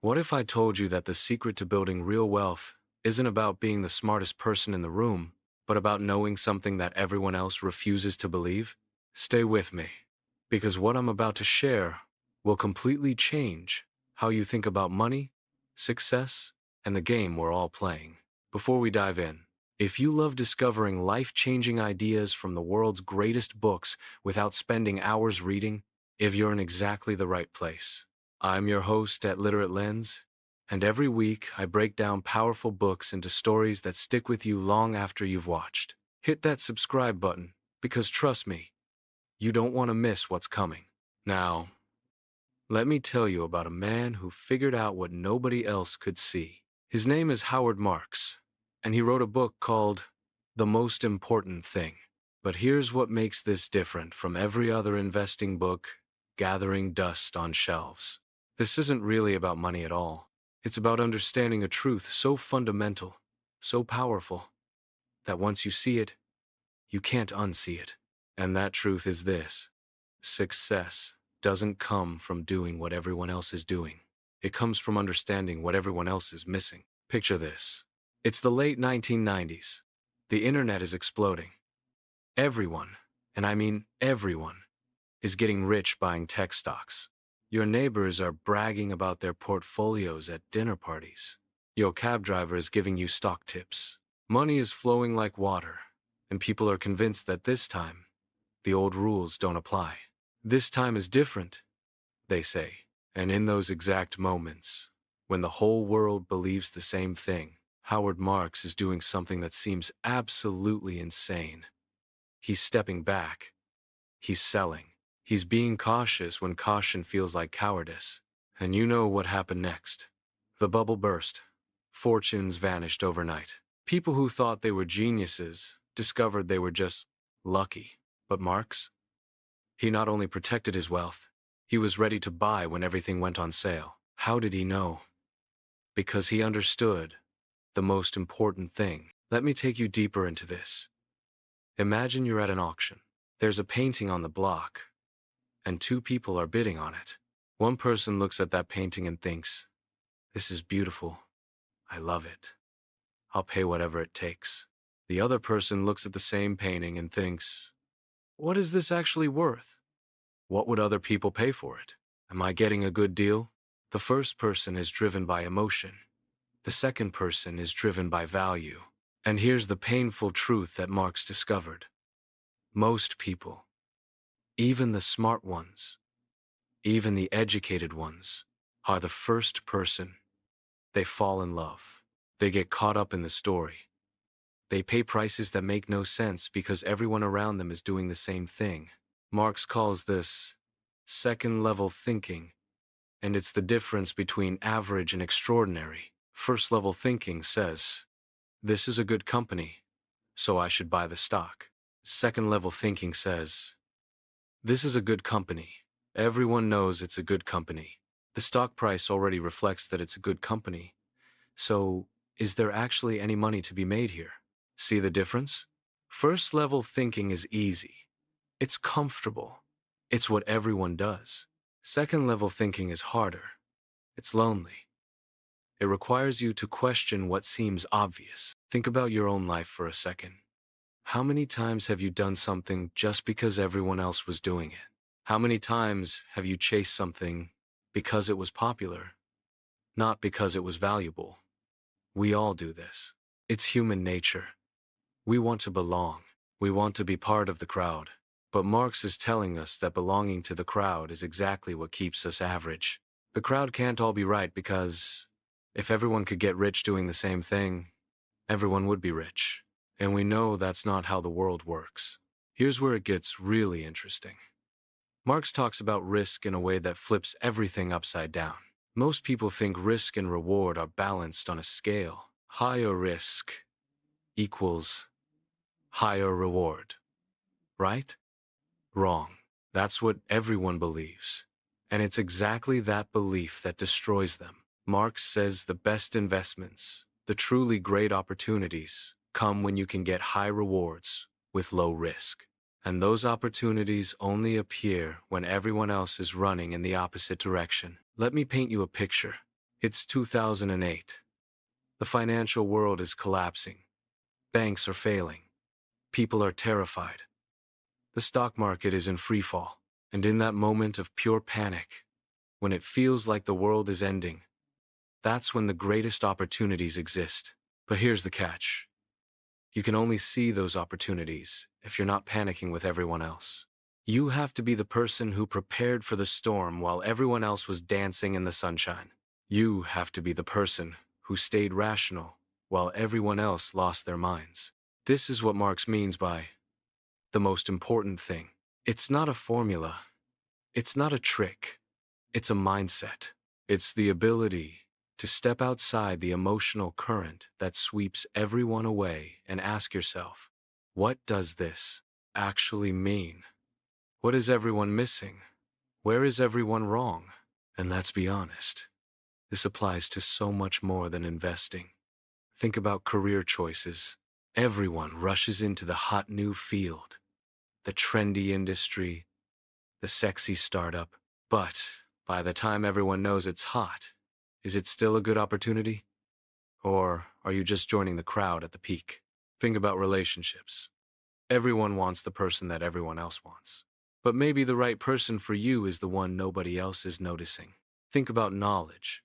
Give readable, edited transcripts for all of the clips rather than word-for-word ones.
What if I told you that the secret to building real wealth isn't about being the smartest person in the room, but about knowing something that everyone else refuses to believe? Stay with me, because what I'm about to share will completely change how you think about money, success, and the game we're all playing. Before we dive in, if you love discovering life-changing ideas from the world's greatest books without spending hours reading, if you're in exactly the right place. I'm your host at Literate Lens, and every week I break down powerful books into stories that stick with you long after you've watched. Hit that subscribe button, because trust me, you don't want to miss what's coming. Now, let me tell you about a man who figured out what nobody else could see. His name is Howard Marks, and he wrote a book called The Most Important Thing. But here's what makes this different from every other investing book gathering dust on shelves. This isn't really about money at all. It's about understanding a truth so fundamental, so powerful, that once you see it, you can't unsee it. And that truth is this: success doesn't come from doing what everyone else is doing. It comes from understanding what everyone else is missing. Picture this. It's the late 1990s. The internet is exploding. Everyone, and I mean everyone, is getting rich buying tech stocks. Your neighbors are bragging about their portfolios at dinner parties. Your cab driver is giving you stock tips. Money is flowing like water, and people are convinced that this time, the old rules don't apply. This time is different, they say. And in those exact moments, when the whole world believes the same thing, Howard Marks is doing something that seems absolutely insane. He's stepping back. He's selling. He's being cautious when caution feels like cowardice. And you know what happened next. The bubble burst. Fortunes vanished overnight. People who thought they were geniuses discovered they were just lucky. But Marks? He not only protected his wealth, he was ready to buy when everything went on sale. How did he know? Because he understood the most important thing. Let me take you deeper into this. Imagine you're at an auction. There's a painting on the block, and two people are bidding on it. One person looks at that painting and thinks, "This is beautiful. I love it. I'll pay whatever it takes." The other person looks at the same painting and thinks, "What is this actually worth? What would other people pay for it? Am I getting a good deal?" The first person is driven by emotion. The second person is driven by value. And here's the painful truth that Marx discovered. Most people, even the smart ones, even the educated ones, are the first person. They fall in love. They get caught up in the story. They pay prices that make no sense because everyone around them is doing the same thing. Marx calls this second-level thinking, and it's the difference between average and extraordinary. First-level thinking says, "This is a good company, so I should buy the stock." Second-level thinking says, "This is a good company. Everyone knows it's a good company. The stock price already reflects that it's a good company. So, is there actually any money to be made here?" See the difference? First-level thinking is easy. It's comfortable. It's what everyone does. Second-level thinking is harder. It's lonely. It requires you to question what seems obvious. Think about your own life for a second. How many times have you done something just because everyone else was doing it? How many times have you chased something because it was popular, not because it was valuable? We all do this. It's human nature. We want to belong. We want to be part of the crowd. But Marx is telling us that belonging to the crowd is exactly what keeps us average. The crowd can't all be right because if everyone could get rich doing the same thing, everyone would be rich. And we know that's not how the world works. Here's where it gets really interesting. Marx talks about risk in a way that flips everything upside down. Most people think risk and reward are balanced on a scale. Higher risk equals higher reward. Right? Wrong. That's what everyone believes. And it's exactly that belief that destroys them. Marx says the best investments, the truly great opportunities, come when you can get high rewards with low risk. And those opportunities only appear when everyone else is running in the opposite direction. Let me paint you a picture. It's 2008. The financial world is collapsing. Banks are failing. People are terrified. The stock market is in free fall. And in that moment of pure panic, when it feels like the world is ending, that's when the greatest opportunities exist. But here's the catch. You can only see those opportunities if you're not panicking with everyone else. You have to be the person who prepared for the storm while everyone else was dancing in the sunshine. You have to be the person who stayed rational while everyone else lost their minds. This is what Marx means by the most important thing. It's not a formula. It's not a trick. It's a mindset. It's the ability to step outside the emotional current that sweeps everyone away and ask yourself, what does this actually mean? What is everyone missing? Where is everyone wrong? And let's be honest, this applies to so much more than investing. Think about career choices. Everyone rushes into the hot new field, the trendy industry, the sexy startup. But by the time everyone knows it's hot, is it still a good opportunity? Or are you just joining the crowd at the peak? Think about relationships. Everyone wants the person that everyone else wants. But maybe the right person for you is the one nobody else is noticing. Think about knowledge.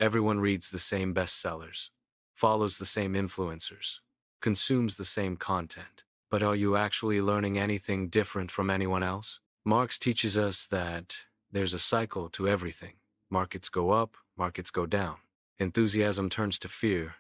Everyone reads the same bestsellers, follows the same influencers, consumes the same content. But are you actually learning anything different from anyone else? Marx teaches us that there's a cycle to everything. Markets go up, markets go down. Enthusiasm turns to fear.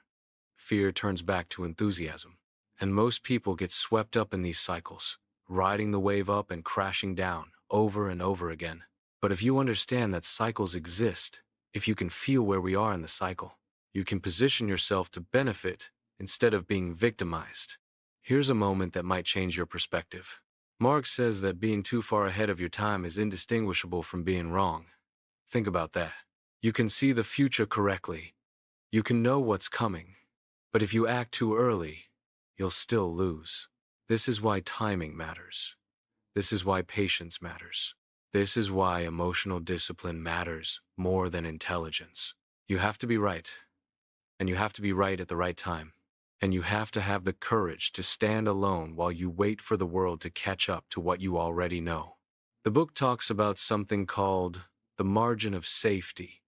Fear turns back to enthusiasm. And most people get swept up in these cycles, riding the wave up and crashing down over and over again. But if you understand that cycles exist, if you can feel where we are in the cycle, you can position yourself to benefit instead of being victimized. Here's a moment that might change your perspective. Marx says that being too far ahead of your time is indistinguishable from being wrong. Think about that. You can see the future correctly. You can know what's coming. But if you act too early, you'll still lose. This is why timing matters. This is why patience matters. This is why emotional discipline matters more than intelligence. You have to be right. And you have to be right at the right time. And you have to have the courage to stand alone while you wait for the world to catch up to what you already know. The book talks about something called the margin of safety,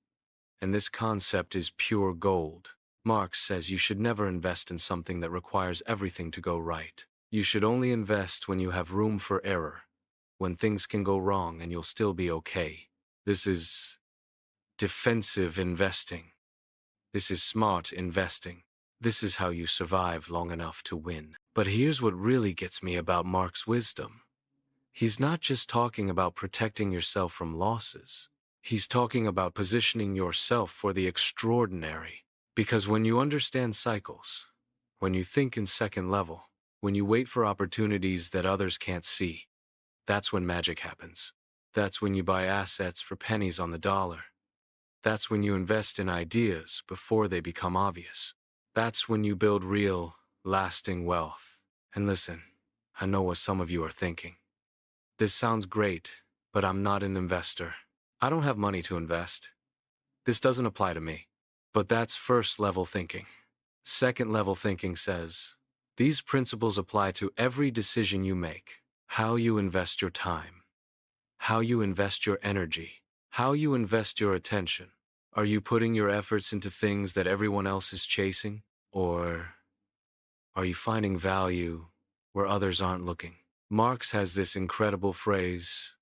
and this concept is pure gold. Marx says you should never invest in something that requires everything to go right. You should only invest when you have room for error, when things can go wrong and you'll still be okay. This is defensive investing. This is smart investing. This is how you survive long enough to win. But here's what really gets me about Mark's wisdom. He's not just talking about protecting yourself from losses. He's talking about positioning yourself for the extraordinary. Because when you understand cycles, when you think in second level, when you wait for opportunities that others can't see, that's when magic happens. That's when you buy assets for pennies on the dollar. That's when you invest in ideas before they become obvious. That's when you build real, lasting wealth. And listen, I know what some of you are thinking. This sounds great, but I'm not an investor. I don't have money to invest. This doesn't apply to me. But that's first-level thinking. Second-level thinking says, these principles apply to every decision you make. How you invest your time. How you invest your energy. How you invest your attention. Are you putting your efforts into things that everyone else is chasing? Or are you finding value where others aren't looking? Marx has this incredible phrase,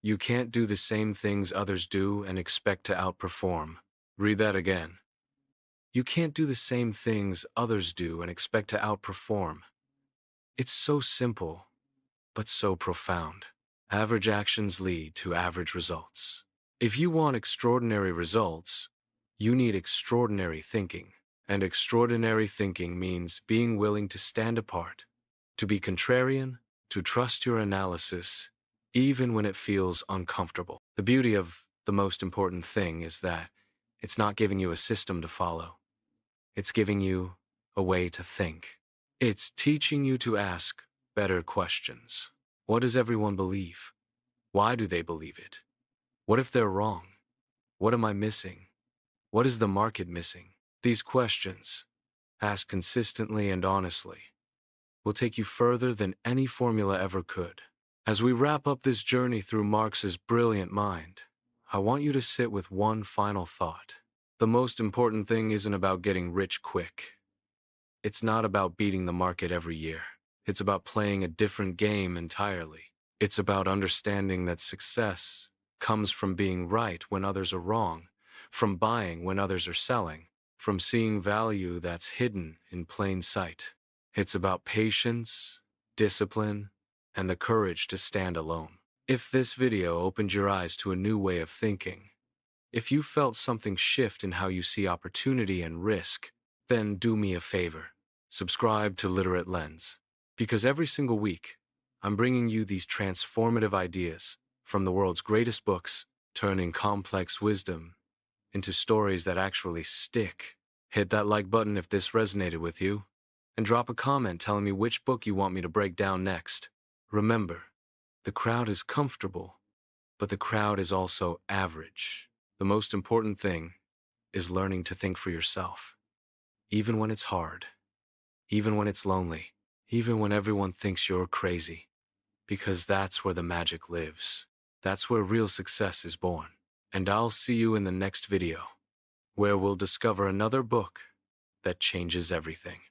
you can't do the same things others do and expect to outperform. Read that again. You can't do the same things others do and expect to outperform. It's so simple, but so profound. Average actions lead to average results. If you want extraordinary results, you need extraordinary thinking. And extraordinary thinking means being willing to stand apart, to be contrarian, to trust your analysis, even when it feels uncomfortable. The beauty of the most important thing is that it's not giving you a system to follow. It's giving you a way to think. It's teaching you to ask better questions. What does everyone believe? Why do they believe it? What if they're wrong? What am I missing? What is the market missing? These questions, asked consistently and honestly, will take you further than any formula ever could. As we wrap up this journey through Marx's brilliant mind, I want you to sit with one final thought. The most important thing isn't about getting rich quick. It's not about beating the market every year. It's about playing a different game entirely. It's about understanding that success comes from being right when others are wrong, from buying when others are selling, from seeing value that's hidden in plain sight. It's about patience, discipline, and the courage to stand alone. If this video opened your eyes to a new way of thinking, if you felt something shift in how you see opportunity and risk, then do me a favor. Subscribe to Literate Lens. Because every single week, I'm bringing you these transformative ideas from the world's greatest books, turning complex wisdom into stories that actually stick. Hit that like button if this resonated with you, and drop a comment telling me which book you want me to break down next. Remember, the crowd is comfortable, but the crowd is also average. The most important thing is learning to think for yourself, even when it's hard, even when it's lonely, even when everyone thinks you're crazy, because that's where the magic lives. That's where real success is born. And I'll see you in the next video, where we'll discover another book that changes everything.